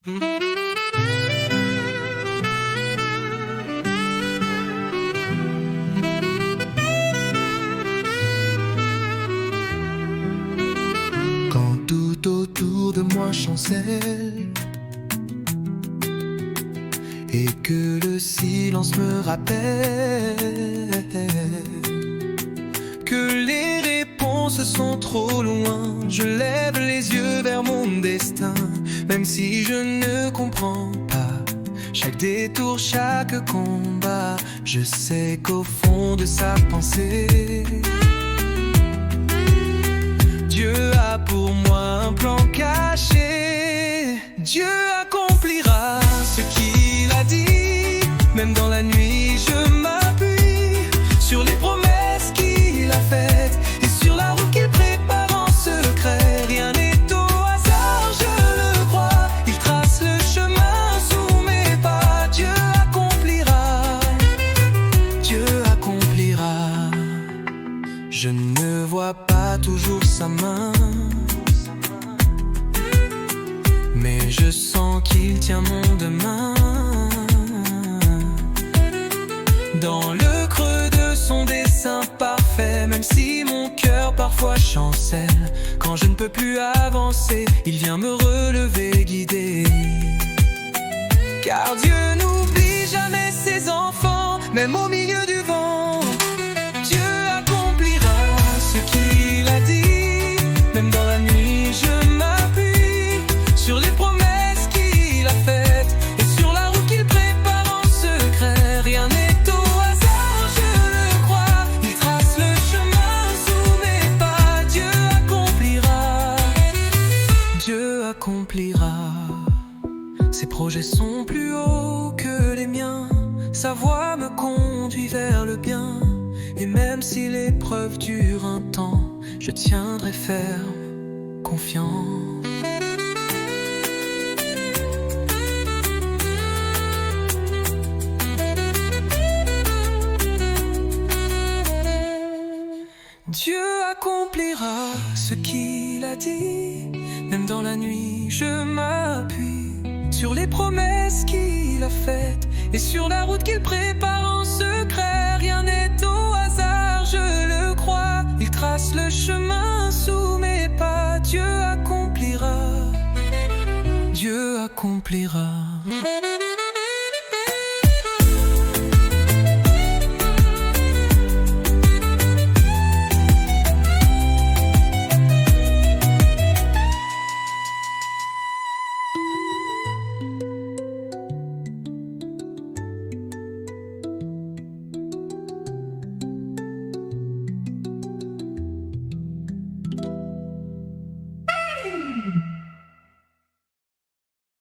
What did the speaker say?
Quand tout autour de moi chancelle et que le silence me rappelle que les réponses sont trop loin, je lève les yeux vers mon destin. Même si je ne comprends pas chaque détour, chaque combat, je sais qu'au fond de sa pensée, Dieu a pour moi un plan caché. Dieu accomplira ce qu'il a dit. Même dans la nuit je m'appuie sur les promesses qu'il a faites et sur la route qu'il prépare en secret. Rien n'est au hasard, je le crois. Il trace le chemin sous mes pas. Dieu accomplira, Dieu accomplira. Je ne vois pas toujours sa main, mais je sens qu'il tient mon demain. Dans le creux de son dessein parfait, même si mon cœur parfois chancelle, quand je ne peux plus avancer, il vient me relever, guider. Car Dieu n'oublie jamais ses enfants, même au milieu du vent. Dieu accomplira ce qu'il a dit. Même dans la nuit je m'appuie sur les promesses qu'il a faites et sur la route qu'il prépare en secret. Rien n'est au hasard, je le crois. Il trace le chemin sous mes pas. Dieu accomplira, Dieu accomplira. Ses projets sont plus hauts que les miens. Sa voix me conduit vers le bien. Et même si l'épreuve dure un temps, je tiendrai ferme, confiant. Dieu accomplira ce qu'il a dit. Même dans la nuit je m'appuie sur les promesses qu'il a faites et sur la route qu'il prépare en secret. Rien n'est au hasard, je le crois. Il trace le chemin sous mes pas. Dieu accomplira, Dieu accomplira.